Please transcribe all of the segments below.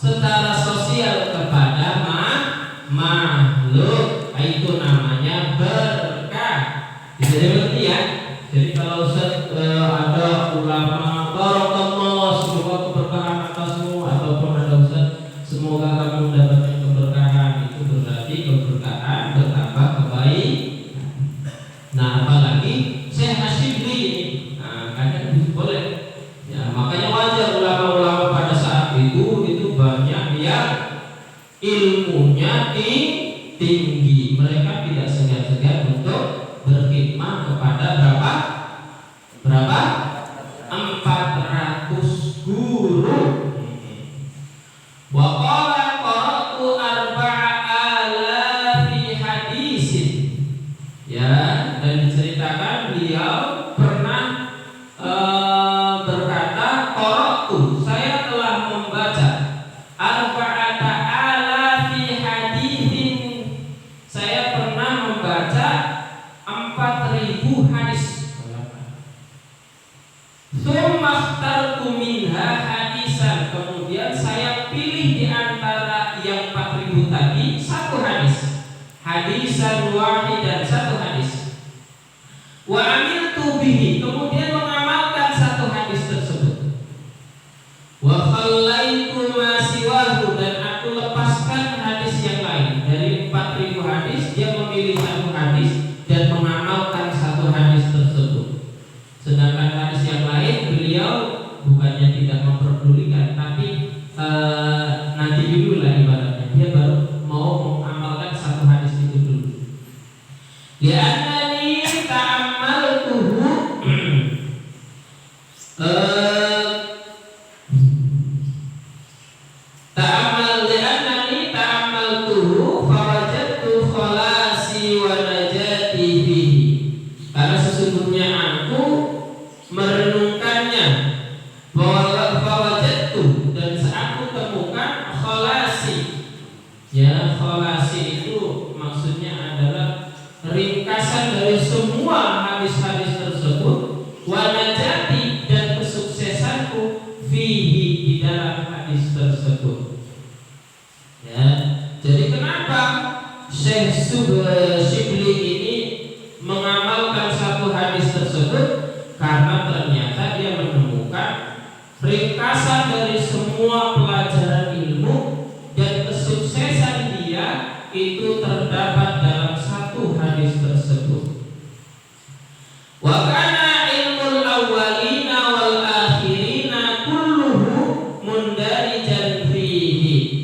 secara sosial kepada makhluk, itu namanya berkah. Jadi berarti ya. Jadi kalau ada ulama barakallahu semoga keberkahan atasmu, ataupun ada ustaz semoga kamu mendapatkan keberkahan, itu berarti keberkahan bertambah kebaik. Nah apalagi Syekh Asyibli ini, kadang boleh. Ya makanya wajar ulama-ulama pada saat itu banyak yang ilmunya tinggi. Mereka tidak segan-segan untuk berkhidmat kepada berapa? 400 guru. Wa qala qara'tu 4,000 hadisin. Ya, dan diceritakan beliau pernah berkata, qara'tu, saya telah membaca 4,000 hadisin. Saya pernah membaca 4.000 hadis. Tsummakhtartu minha hadisan. Kemudian saya pilih di antara yang 4.000 tadi satu hadis. Hadisan wahidan, satu hadis. Wa amiltu bihi, kemudian mengamalkan satu hadis tersebut. Wa khallaitu ma siwahu, dan aku lepaskan hadis yang lain. Dari 4.000 hadis dia memilih satu hadis dan mengamalkan satu hadis tersebut. Sedangkan hadis yang lain beliau bukannya tidak memperdulikan, tapi nanti dulu lah ibaratnya, dia baru mau mengamalkan satu hadis itu dulu. Li'annani ta'ammaltuhu li'annani ta'ammaltuhu fawajadtu khalasi wa najati bihi. Karena sesungguhnya aku merenungkannya, fawajadtu, dan aku temukan khalasi. Ya, khalasi itu maksudnya adalah ringkasan dari semua hadis-hadis tersebut, wa najati, dan kesuksesanku fihi, di dalam hadis tersebut. Ya, jadi kenapa Syekh Shibli ini mengamalkan satu hadis tersebut? Karena ternyata dia menemukan ringkasan dari semua pelajaran ilmu, dan kesuksesan dia itu terdapat dalam satu hadis tersebut. Wa kana ilmul awwalina wal akhirina kulluhu mundarijan fihi.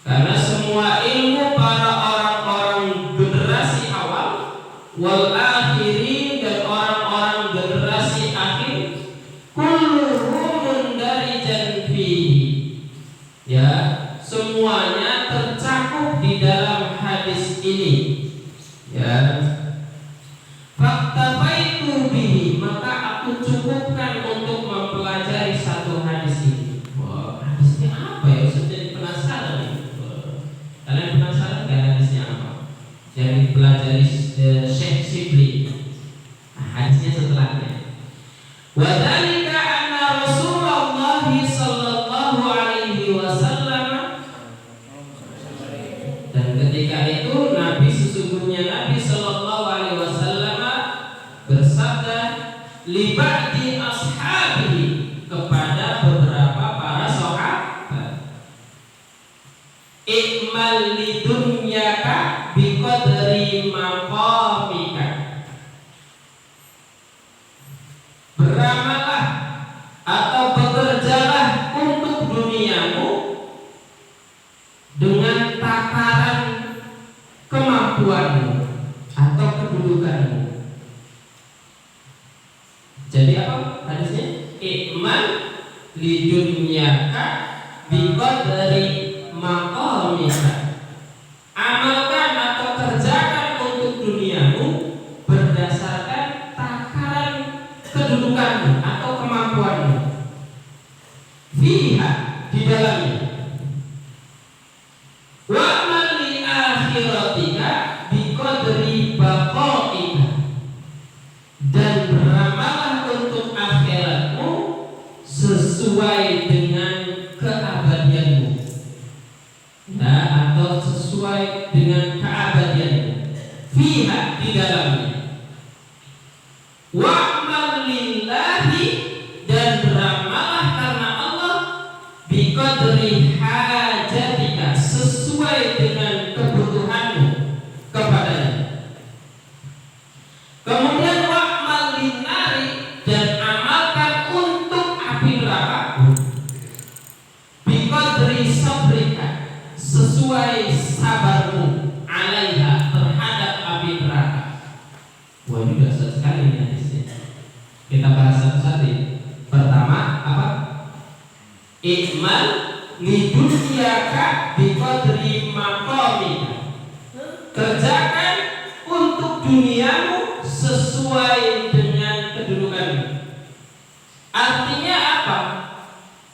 Karena semua ilmu para orang-orang generasi awal, wal akhirin, dan orang-orang generasi akhir, kulluhu mundarijan fihi. Ya, semuanya tercakup di dalam hadis ini. Ya. Faktafaitu bihi, maka aku cukupkan untuk mempelajari satu hadis ini. Wah, hadisnya apa ya? Saya jadi penasaran nih. Kalian penasaran nggak hadisnya apa? Yang dipelajari Syekh Shibli. Nah, hadisnya setelahnya. Wa dzalika anna Rasulullah sallallahu alaihi wasallam, dan ketika itu sesungguhnya Nabi sallallahu alaihi wasallam bersabda li ba'di ashabihi, kepada beberapa para sahabat, ikmal lidunyaka biqadri maqamika, beramallah atau bekerjalah untuk duniamu dengan takaran kemampuanmu atau kedudukanmu. Jadi apa hadisnya? Ikmal lidunyaka biqadri maqamika, amalkan atau kerjakan untuk duniamu berdasarkan takaran kedudukanmu atau kemampuanmu. Fiha, di dalamnya. Wa amal li akhiratika biqadri baqaika, dan beramallah untuk akhiratmu sesuai dengan keabadianmu. sesuai dengan keabadiannya. Fiha, di dalamnya. Wa'mal lillahi, dan beramallah karena Allah, biqadri hajatika, sesuai dengan kebutuhanmu kepadanya. Kemudian wa'mal linnari, dan amalkan untuk api neraka, biqadri sabrika, sesuai sabarmu alaiha, terhadap api neraka. Wah, ini dahsyat sekali ya. Kita bahas satu-satu. Pertama apa? I'mal lidunyaka biqadri maqamika. Kerjakan untuk duniamu sesuai dengan kedudukanmu. Artinya apa?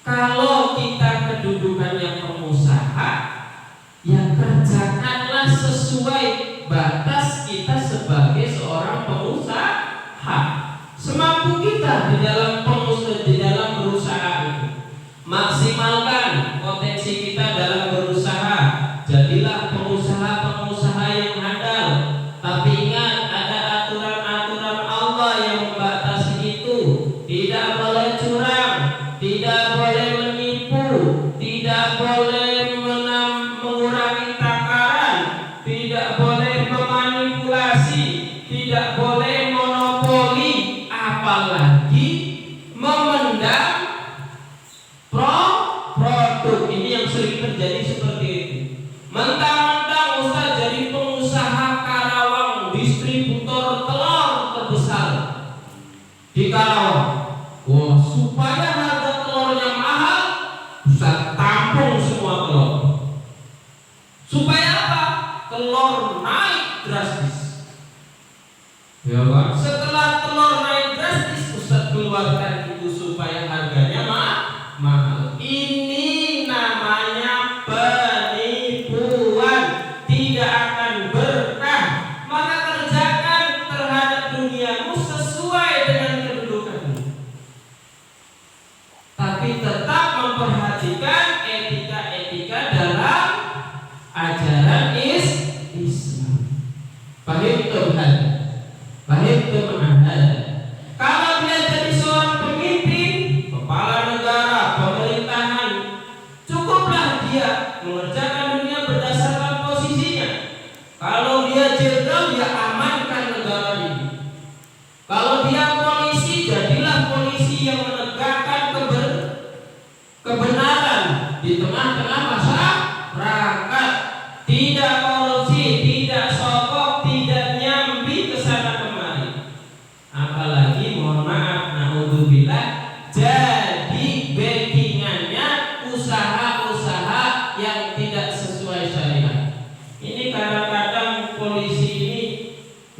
Kalau kita kedudukannya pengusaha, ya kerjakanlah sesuai batas kita sebagai seorang pengusaha. Semampu kita di dalam berusaha itu. Maksimalkan potensi kita dalam berusaha. Jadilah pengusaha yang handal. Tapi ingat, ada aturan-aturan Allah yang membatasi itu. Tidak boleh curang, tidak boleh menipu, tidak boleh mengurangi takaran, tidak boleh memanipulasi, tidak boleh monopoli, apalagi memendam produk. Ini yang sering terjadi seperti itu. Mentang-mentang Ustaz jadi pengusaha Karawang, distributor telur terbesar di Karawang. Wah, supaya harga telurnya mahal, Ustaz tampung semua telur. Supaya apa? Telur naik drastis. Ya Pak. Setelah telur naik drastis, Ustaz keluarkan itu supaya harganya mahal. Ini namanya penipuan, tidak akan berkah. Maka kerjakan terhadap duniamu sesuai dengan kedudukanmu, tapi tetap memperhatikan etika-etika dalam ajaran Islam. Paham Tuhan? Paham Tuhan? Kalau dia jadi seorang pemimpin, kepala negara, pemerintahan, cukuplah dia mengerjakan dunia berdasarkan posisinya. Kalau dia jenderal, dia amankan negara ini. Kalau dia polisi, jadilah polisi yang menegakkan kebenaran di tengah-tengah masyarakat. Tidak korupsi, tidak sogok, tidak nyambi kesana kemari. Apalagi mohon maaf, naudzubillah, jadi backingannya usaha-usaha yang tidak sesuai syariat. Ini kadang-kadang polisi ini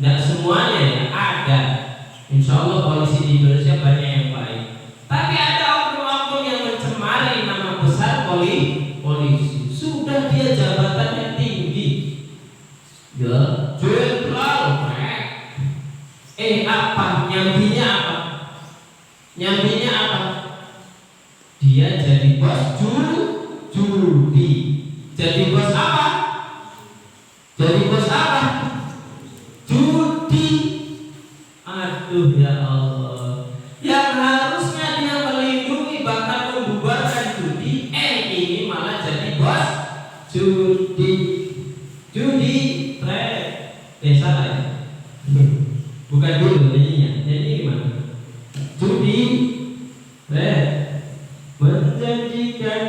tidak semuanya ya, ada. Insya Allah polisi di Indonesia banyak yang baik. Tapi ada oknum-oknum yang mencemari nama besar polisi. Sudah dia jabatannya tinggi, ya jenderal. Apa nyambinya apa? Nyambinya apa? Dia jadi bos judi. Jadi bos apa? Jadi bos apa? Judi. Aduh ya Allah. Yang harusnya dia melindungi bahkan membubarkan judi, ini malah jadi bos judi. Salah ya? Bukan dulu nyanyinya. Nyanyi gimana? Judi menjanjikan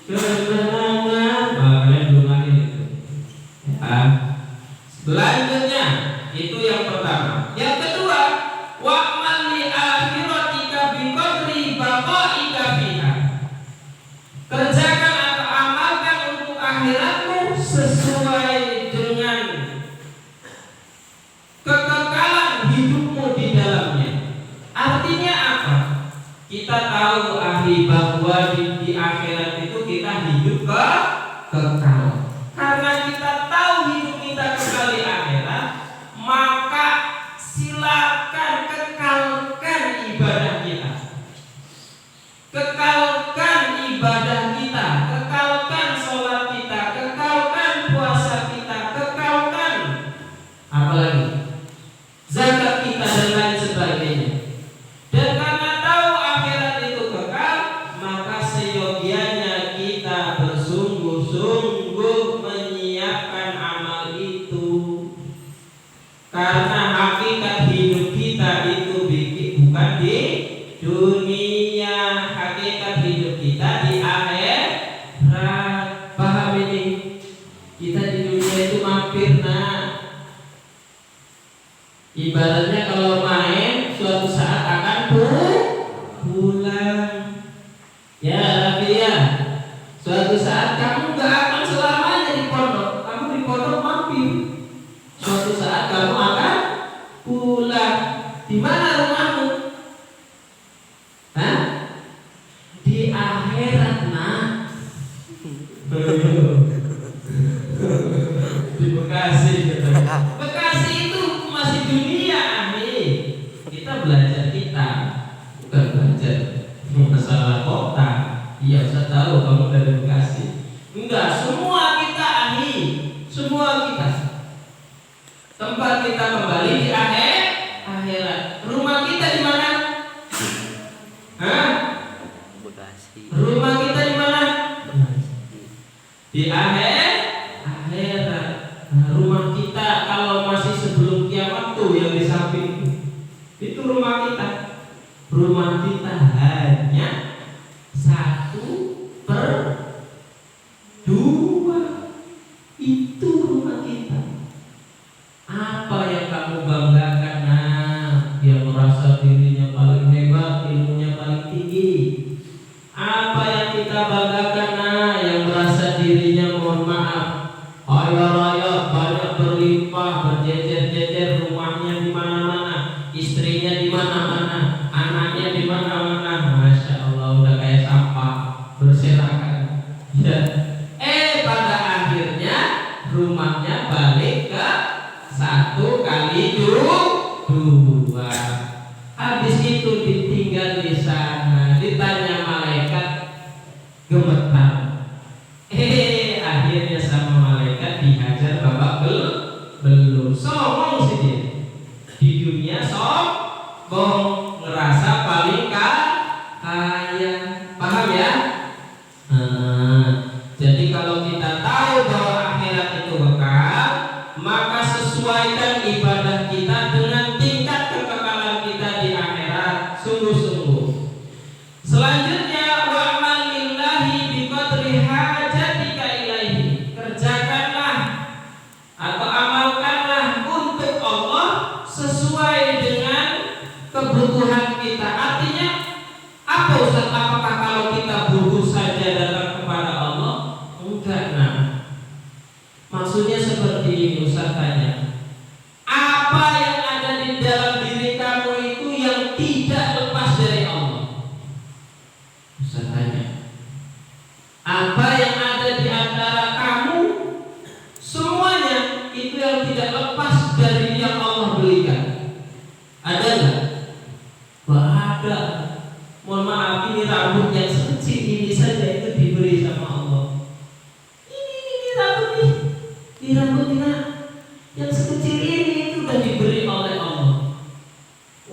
kemenangan. Kalian belum lagi itu. Selanjutnya itu yang pertama. Yang kedua, wa'mal li akhiratika biqadri baqaika fiha. Kerjakan atau amalkan untuk akhiratmu sesuai dengan kekekalan hidupmu di dalamnya. Artinya apa? Kita tahu bahwa di akhirat itu kita hidup kekal. Karena kita tahu hidup kita kekal di akhirat, maka silakan kekalkan ibadah kita. Kekalkan ibadah kita, kekalkan sholat kita, kekalkan Suatu saat kamu nggak akan selamanya di pondok. Kamu di pondok mampir. Suatu saat kamu akan pulang. Di mana rumahmu? Hah? Di akhirat, nah. Di Bekasi gitu. Bekasi itu masih dunia, amin. Kita belajar kita, bukan belajar masalah kota. Iya, saya tahu kamu dari Bekasi. Enggak, semua kita ahli, semua kita. Tempat kita kembali di akhirat. Rumah kita di mana? Hah? Bekasi. Rumah kita di mana? Di akhirat. Nah, rumah kita kalau masih sebelum kiamat tuh yang di samping itu rumah kita. Rumah kita hanya 1/2. Itu rumah kita. Apa yang kamu banggakan? Nah, dia merasa dirinya paling hebat, ilmunya paling tinggi. Apa yang kita banggakan? Nah, yang merasa dirinya, mohon maaf, kaya raya, banyak berlimpah, berjejer-jejer, rumahnya di mana-mana, istrinya di mana-mana, anaknya di mana-mana. Masya Allah, udah kayak sampah berserakan. Ya. Pada akhirnya rumahnya balik ke 1x2. Habis itu ditinggal di sana, ditanya malaikat, gemetar. Akhirnya sama malaikat dihajar babak belum. Sombong sih dia. Di dunia sombong, ngerasa paling kaya. Paham ya? Jadi kalau kita tahu bahwa akhirat itu kekal, maka sesuaikan ibadah kita dengan tingkat kekekalan kita di akhirat. Sungguh-sungguh. Selanjutnya, wa'mal lillahi biqadri hajatika ilaihi. Kerjakanlah atau amalkanlah untuk Allah sesuai dengan kebutuhan kita. Artinya apa, Ustaz? Apakah kalau kita butuh saja datang kepada Allah? Enggak, nah. Maksudnya seperti ini, Ustaz tanya. Apa yang ada di dalam diri kamu itu yang tidak lepas dari Allah? Ustaz tanya. Apa yang ada di antara kamu, semuanya itu yang tidak lepas dari yang Allah berikan. Ada nggak? Wah, ada. Mohon maaf, ini rambut yang sekecil ini saja itu diberi sama Allah. Ini rambut nih. Ini rambut ini yang sekecil ini itu sudah diberi oleh Allah.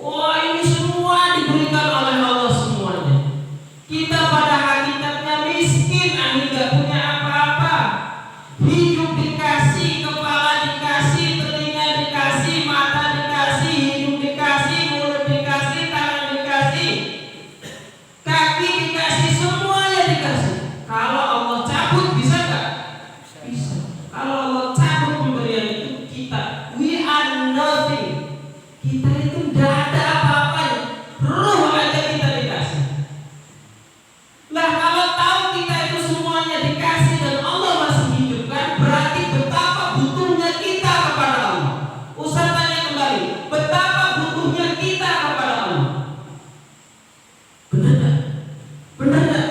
Wah, ini semua diberikan oleh Allah semuanya. Kita pada hakikatnya miskin, nggak punya apa-apa. Hidup dikasih, kepala dikasih, telinga dikasih, mata dikasih, hidung dikasih, mulut dikasih, tangan dikasih, kaki dikasih, semuanya dikasih. Kalau Allah cabut bisa nggak? Bisa. Kalau Allah cabut pemberian itu, kita we are nothing. Kita itu tidak ada apa-apanya. Ruh aja kita dikasih. Nah, kalau tahu kita itu semuanya dikasih dan Allah masih hidupkan, berarti betapa butuhnya kita kepada Allah. Ustaz tanya kembali, betapa butuhnya kita kepada Allah? Benar nggak? Benar nggak?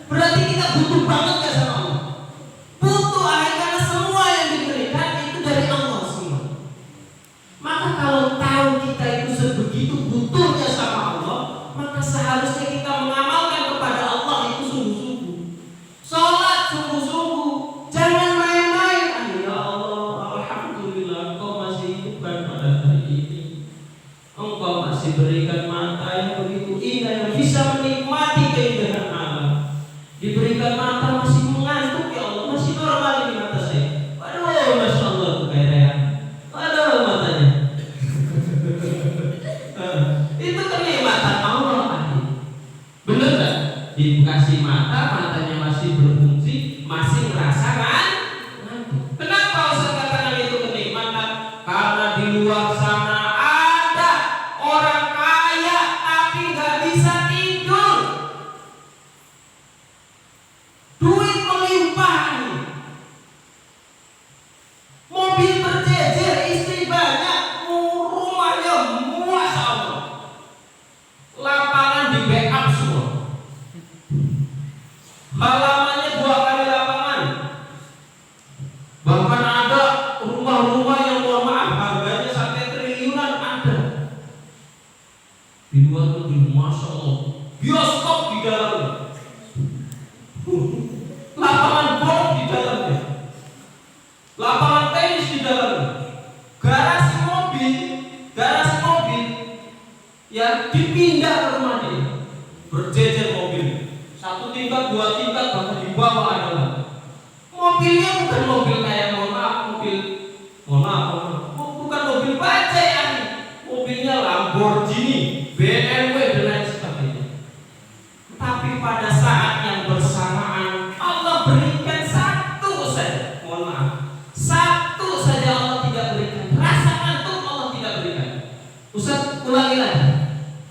Berarti kita butuh banget gak sama Allah? Butuh, karena semua yang diberikan itu dari Allah semua. Maka kalau tahu kita itu sebegitu butuhnya sama Allah, maka seharusnya kita mengamalkan kepada Allah itu sungguh-sungguh. Sholat sungguh-sungguh, jangan main-main. Ya Allah, alhamdulillah Engkau masih hidupkan pada hari ini. Engkau masih berikan mata yang begitu indah yang bisa menikmati keindahan alam. Diberikan mata masih mengantuk, ya Allah, masih normal ini mata saya. Waduh, Masya Allah tuh kayak rehat. Waduh matanya. Itu kenikmatan Allah. Bener gak? Dikasih mata, matanya masih berfungsi, masih ngerasa kan? Kenapa Ustaz katakan itu kenikmatan? Karena di luar sana ada orang kaya tapi gak bisa tidur. lapangan golf di dalamnya, lapangan tenis di dalamnya, garasi mobil, ya dipindah ke rumah dia, berjejer mobil, 1 tingkat, 2 tingkat, bahkan di bawah adalah mobilnya bukan mobil kayak bukan mobil bajai ani, mobilnya Lamborghini, BMW dan lain sebagainya. Tapi pada saat yang bersamaan Allah berikan satu saja, satu saja Allah tidak berikan, rasa ngantuk Allah tidak berikan. Ustaz ulangi lagi,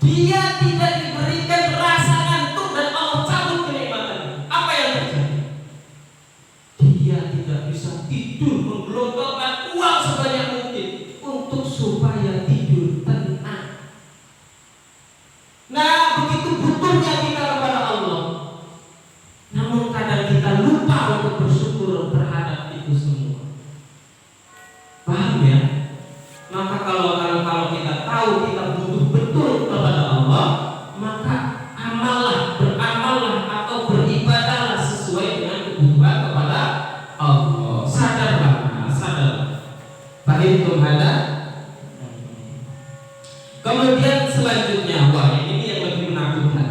dia tidak diberikan rasa ngantuk dan Allah cabut kenikmatan. Apa yang terjadi? Dia tidak bisa tidur, menggelontorkan uang sebanyak mungkin untuk supaya tidur tenang. Nah, begitu butuhnya kita kepada Allah, namun kadang kita lupa untuk bersyukur terhadap itu semua. Paham ya? Maka kalau kita tahu kita butuh betul kepada Allah, maka beramallah atau beribadahlah sesuai dengan kebutuhan kepada Allah. Sadarlah. Fahimtum hada? Kemudian selanjutnya, wah ini yang lebih menakutkan.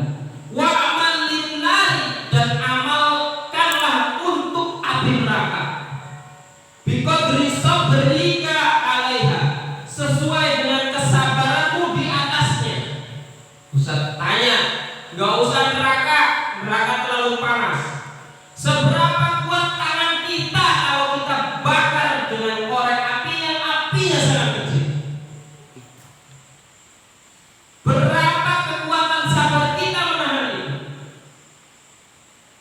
Wa amal linnari, dan amalkanlah untuk api neraka. Biqadri sabrika 'alaiha, sesuai dengan kesabaranmu di atasnya. Ustaz tanya, enggak usah neraka terlalu panas. Seberapa kuat tangan kita kalau kita bakar dengan korek api yang apinya sangat kecil? Berapa kekuatan sabar kita menahan itu?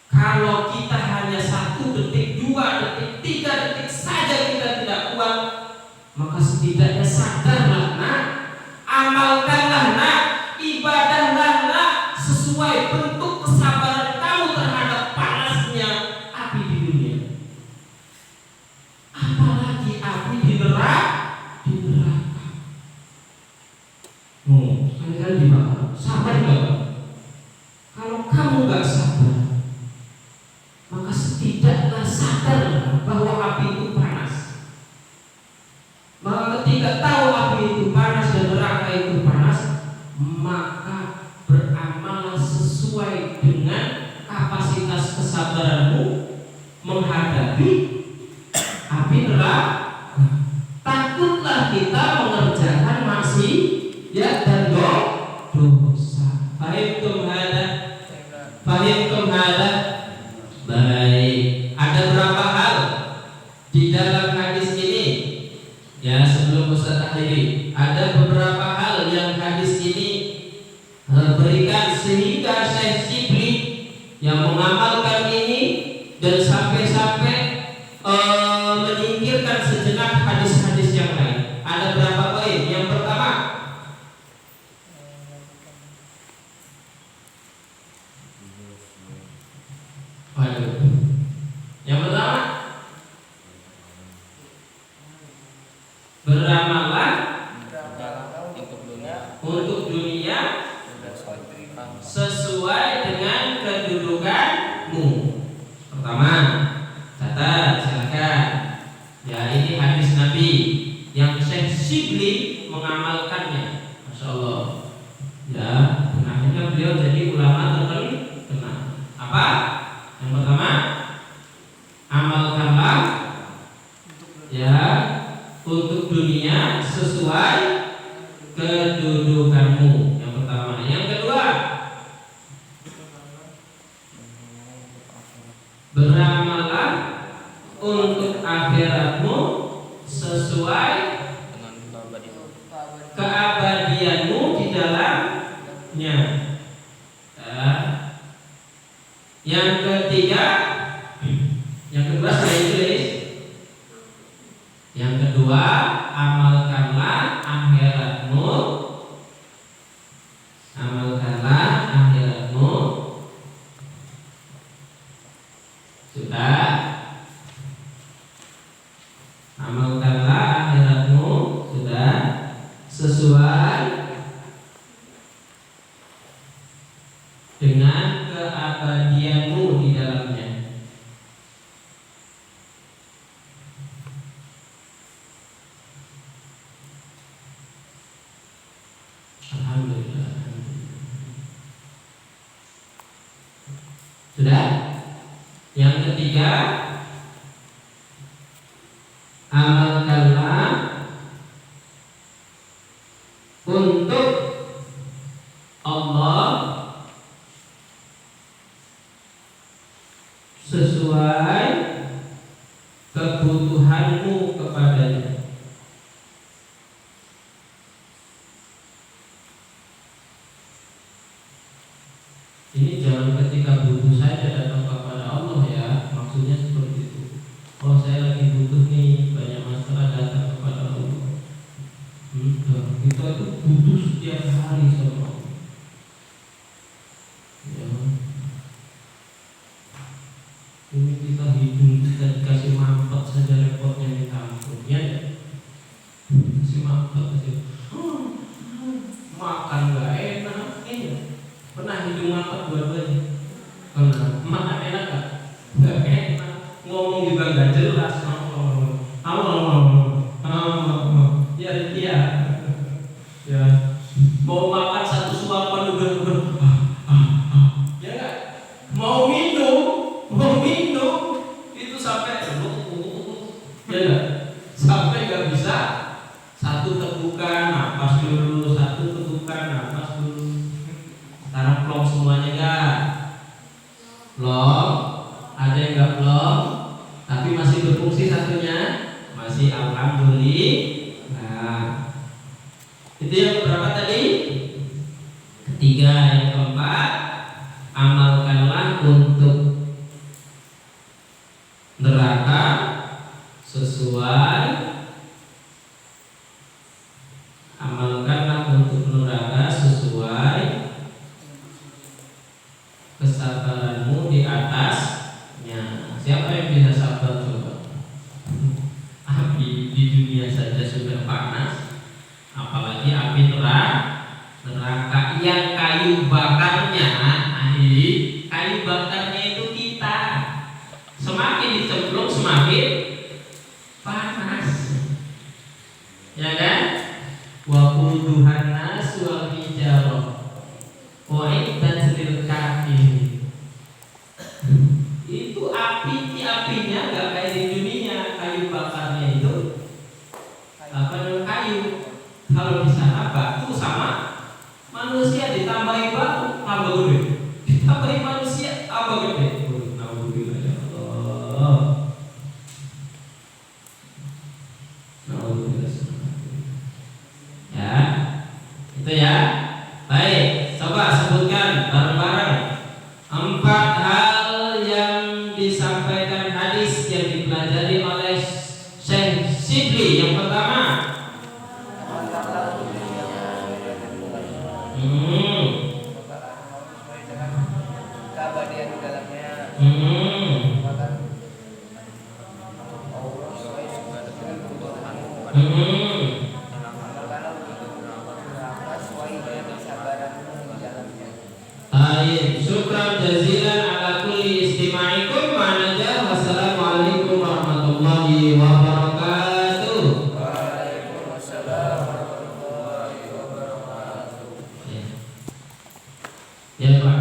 Kalau kita hanya 1 detik, 2 detik, 3 detik saja kita tidak kuat, maka setidaknya sadarlah nak, amalkanlah nak, ibadahlah nak, sesuai bentuk kesabaran kamu terhadap panasnya api di dunia. Apalagi api di neraka. Kalian gimana? Sabar nggak? Kalau kamu nggak sabar, maka setidaknya sadar bahwa api itu panas. Maka ketika tahu api itu panas dan neraka itu panas, maka beramallah sesuai dengan kapasitas kesabaranmu menghadapi api neraka. Takutlah kita mengerjakan maksiat dan dosa. Fahimtum hada? Baik. Ada berapa hal di dalam hadis ini? Ya, sebelum Ustaz akhiri, ada beberapa hal yang hadis ini berikan sehingga Syekh Shibli yang mengamalkan ini dan sampai-sampai menyingkirkan sejenak hadis-hadis yang lain. Ada berapa poin? Yang pertama, beramallah untuk dunia sesuai dengan kedudukanmu. Pertama, catat, silakan. Ya, ini hadis Nabi yang Syekh Shibli mengamalkannya. Masya Allah. Ya, akhirnya beliau jadi ulama terkenal. Apa? Yang pertama, amalkanlah ya untuk dunia sesuai kedudukanmu. Yang pertama. Yang kedua, beramallah untuk akhiratmu sesuai keabadianmu di dalamnya. Yang ketiga, yang kedua saya tulis. Yang kedua, amalkanlah akhiratmu. Sudah. Amalkanlah akhiratmu. Sudah. Sesuai dengan keabadianmu di dalamnya. Alhamdulillah. Sudah? Yang ketiga, amalkanlah untuk Allah sesuai kebutuhanmu kepadanya. Ini jangan ketika butuh saja datang kepada Allah ya, maksudnya seperti itu. Oh saya lagi butuh nih, banyak masalah, datang kepada Allah. Kita itu butuh setiap hari sama Allah. Ya. Ini kita hidup, kita dikasih mampet saja repotnya minta ampun ya. Kasih mampet saja. Makan nggak enak, ya. Pernah hidup mampet dua-duanya? Pernah. Makan enak nggak? Nggak enak. Ngomong juga nggak jelas. Ya. Mau makan satu suapan udah ya nggak? Mau minum itu sampai ya nggak? Sampai nggak bisa satu tegukan napas dulu, satu tegukan napas dulu. Sekarang plong semuanya nggak? Plong, ada yang nggak plong, tapi masih berfungsi satunya, masih alhamdulillah. Nah, itu yang berapa tadi? Ketiga. Yang keempat, amalkanlah untuk neraka sesuai kesabaranmu di atasnya. Siapa yang bisa sabar coba? Api di dunia saja sudah panas, apalagi api neraka yang kayu bakarnya, kayu bakarnya itu kita. Semakin dicemplung semakin panas, ya kan? Wa quduhan nas wal hijarah wa iddat lil kafirin. Itu apinya nggak kayak di dunia. Kayu bakarnya itu apa namanya, kayu. Kalau di sana batu sama manusia ditambahi batu tambah gede, ditambahi manusia tambah gede. Alhamdulillah ya Allah. Alhamdulillah. Ya, itu ya. Baik, coba sebutkan bareng-bareng 4 hal yang disampaikan hadis yang dipelajari oleh Syekh Shibli. Yang pertama, syukran jazilan ala kulli istima'ikum manaja. Wassalamualaikum warahmatullahi wabarakatuh. Waalaikumsalam warahmatullahi wabarakatuh. Ya, Pak.